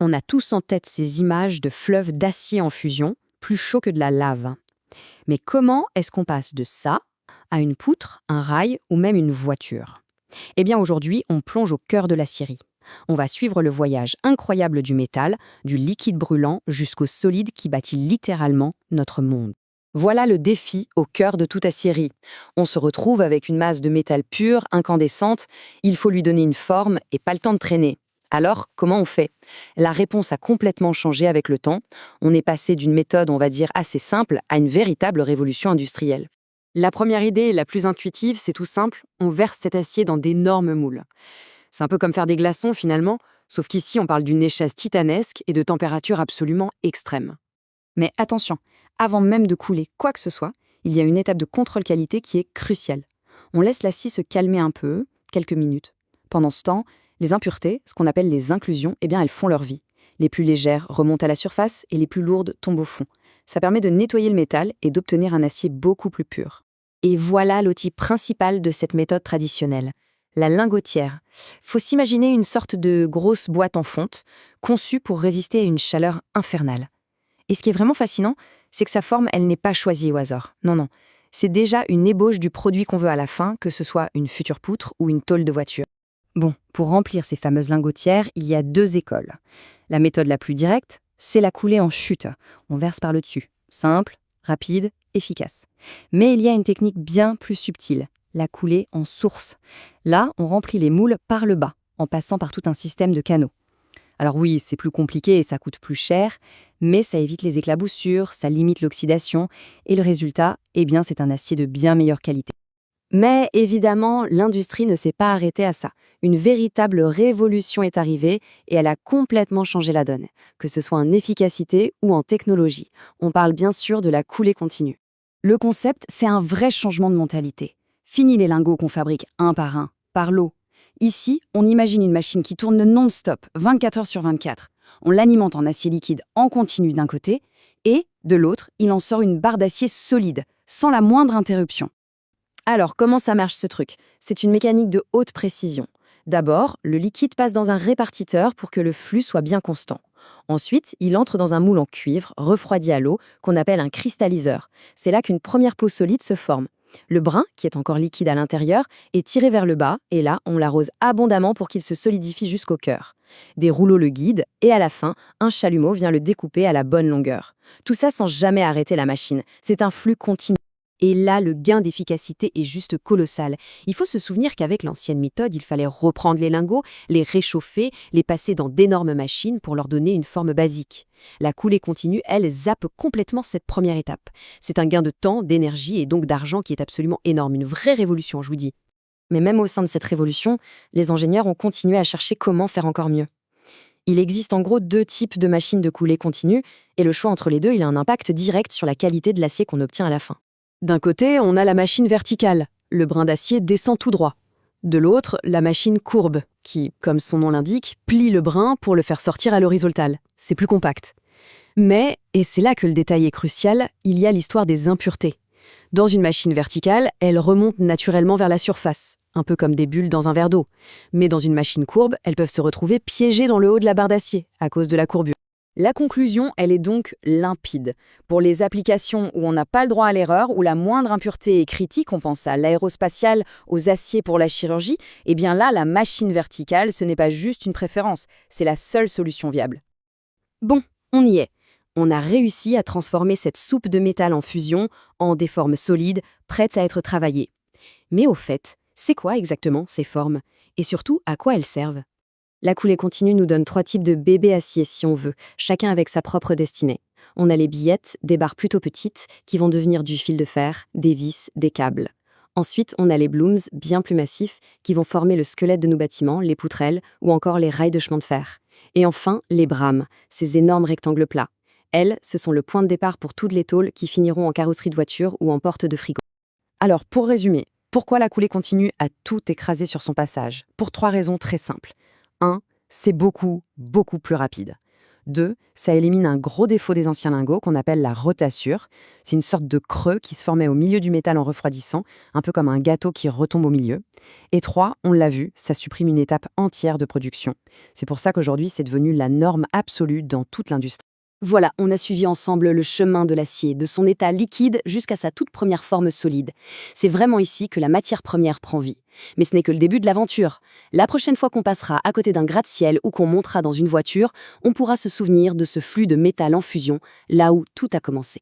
On a tous en tête ces images de fleuves d'acier en fusion, plus chauds que de la lave. Mais comment est-ce qu'on passe de ça à une poutre, un rail ou même une voiture? Eh bien aujourd'hui, on plonge au cœur de l'acierie. On va suivre le voyage incroyable du métal, du liquide brûlant jusqu'au solide qui bâtit littéralement notre monde. Voilà le défi au cœur de toute acierie. On se retrouve avec une masse de métal pur, incandescente, il faut lui donner une forme et pas le temps de traîner. Alors, comment on fait? La réponse a complètement changé avec le temps. On est passé d'une méthode, on va dire, assez simple à une véritable révolution industrielle. La première idée, la plus intuitive, c'est tout simple, on verse cet acier dans d'énormes moules. C'est un peu comme faire des glaçons finalement, sauf qu'ici on parle d'une échasse titanesque et de températures absolument extrêmes. Mais attention, avant même de couler quoi que ce soit, il y a une étape de contrôle qualité qui est cruciale. On laisse la scie se calmer un peu, quelques minutes. Pendant ce temps, les impuretés, ce qu'on appelle les inclusions, eh bien elles font leur vie. Les plus légères remontent à la surface et les plus lourdes tombent au fond. Ça permet de nettoyer le métal et d'obtenir un acier beaucoup plus pur. Et voilà l'outil principal de cette méthode traditionnelle, la lingotière. Faut s'imaginer une sorte de grosse boîte en fonte, conçue pour résister à une chaleur infernale. Et ce qui est vraiment fascinant, c'est que sa forme, elle n'est pas choisie au hasard. Non, non. C'est déjà une ébauche du produit qu'on veut à la fin, que ce soit une future poutre ou une tôle de voiture. Bon, pour remplir ces fameuses lingotières, il y a deux écoles. La méthode la plus directe, c'est la coulée en chute. On verse par le dessus. Simple, rapide, efficace. Mais il y a une technique bien plus subtile, la coulée en source. Là, on remplit les moules par le bas, en passant par tout un système de canaux. Alors oui, c'est plus compliqué et ça coûte plus cher, mais ça évite les éclaboussures, ça limite l'oxydation, et le résultat, eh bien, c'est un acier de bien meilleure qualité. Mais évidemment, l'industrie ne s'est pas arrêtée à ça. Une véritable révolution est arrivée et elle a complètement changé la donne, que ce soit en efficacité ou en technologie. On parle bien sûr de la coulée continue. Le concept, c'est un vrai changement de mentalité. Fini les lingots qu'on fabrique un, par lot. Ici, on imagine une machine qui tourne non-stop, 24 heures sur 24. On l'alimente en acier liquide en continu d'un côté, et, de l'autre, il en sort une barre d'acier solide, sans la moindre interruption. Alors, comment ça marche ce truc? C'est une mécanique de haute précision. D'abord, le liquide passe dans un répartiteur pour que le flux soit bien constant. Ensuite, il entre dans un moule en cuivre, refroidi à l'eau, qu'on appelle un cristalliseur. C'est là qu'une première peau solide se forme. Le brin, qui est encore liquide à l'intérieur, est tiré vers le bas, et là, on l'arrose abondamment pour qu'il se solidifie jusqu'au cœur. Des rouleaux le guident, et à la fin, un chalumeau vient le découper à la bonne longueur. Tout ça sans jamais arrêter la machine. C'est un flux continu. Et là, le gain d'efficacité est juste colossal. Il faut se souvenir qu'avec l'ancienne méthode, il fallait reprendre les lingots, les réchauffer, les passer dans d'énormes machines pour leur donner une forme basique. La coulée continue, elle, zappe complètement cette première étape. C'est un gain de temps, d'énergie et donc d'argent qui est absolument énorme. Une vraie révolution, je vous dis. Mais même au sein de cette révolution, les ingénieurs ont continué à chercher comment faire encore mieux. Il existe en gros deux types de machines de coulée continue, et le choix entre les deux, il a un impact direct sur la qualité de l'acier qu'on obtient à la fin. D'un côté, on a la machine verticale, le brin d'acier descend tout droit. De l'autre, la machine courbe, qui, comme son nom l'indique, plie le brin pour le faire sortir à l'horizontale. C'est plus compact. Mais, et c'est là que le détail est crucial, il y a l'histoire des impuretés. Dans une machine verticale, elles remontent naturellement vers la surface, un peu comme des bulles dans un verre d'eau. Mais dans une machine courbe, elles peuvent se retrouver piégées dans le haut de la barre d'acier, à cause de la courbure. La conclusion, elle est donc limpide. Pour les applications où on n'a pas le droit à l'erreur, où la moindre impureté est critique, on pense à l'aérospatiale, aux aciers pour la chirurgie, eh bien là, la machine verticale, ce n'est pas juste une préférence, c'est la seule solution viable. Bon, on y est. On a réussi à transformer cette soupe de métal en fusion en des formes solides, prêtes à être travaillées. Mais au fait, c'est quoi exactement ces formes? Et surtout, à quoi elles servent? La coulée continue nous donne 3 types de bébés acier si on veut, chacun avec sa propre destinée. On a les billettes, des barres plutôt petites, qui vont devenir du fil de fer, des vis, des câbles. Ensuite, on a les blooms, bien plus massifs, qui vont former le squelette de nos bâtiments, les poutrelles ou encore les rails de chemin de fer. Et enfin, les brames, ces énormes rectangles plats. Elles, ce sont le point de départ pour toutes les tôles qui finiront en carrosserie de voiture ou en porte de frigo. Alors, pour résumer, pourquoi la coulée continue a tout écrasé sur son passage? Pour 3 raisons très simples. 1. C'est beaucoup, beaucoup plus rapide. 2, ça élimine un gros défaut des anciens lingots qu'on appelle la rotassure. C'est une sorte de creux qui se formait au milieu du métal en refroidissant, un peu comme un gâteau qui retombe au milieu. Et 3, on l'a vu, ça supprime une étape entière de production. C'est pour ça qu'aujourd'hui, c'est devenu la norme absolue dans toute l'industrie. Voilà, on a suivi ensemble le chemin de l'acier, de son état liquide jusqu'à sa toute première forme solide. C'est vraiment ici que la matière première prend vie. Mais ce n'est que le début de l'aventure. La prochaine fois qu'on passera à côté d'un gratte-ciel ou qu'on montera dans une voiture, on pourra se souvenir de ce flux de métal en fusion, là où tout a commencé.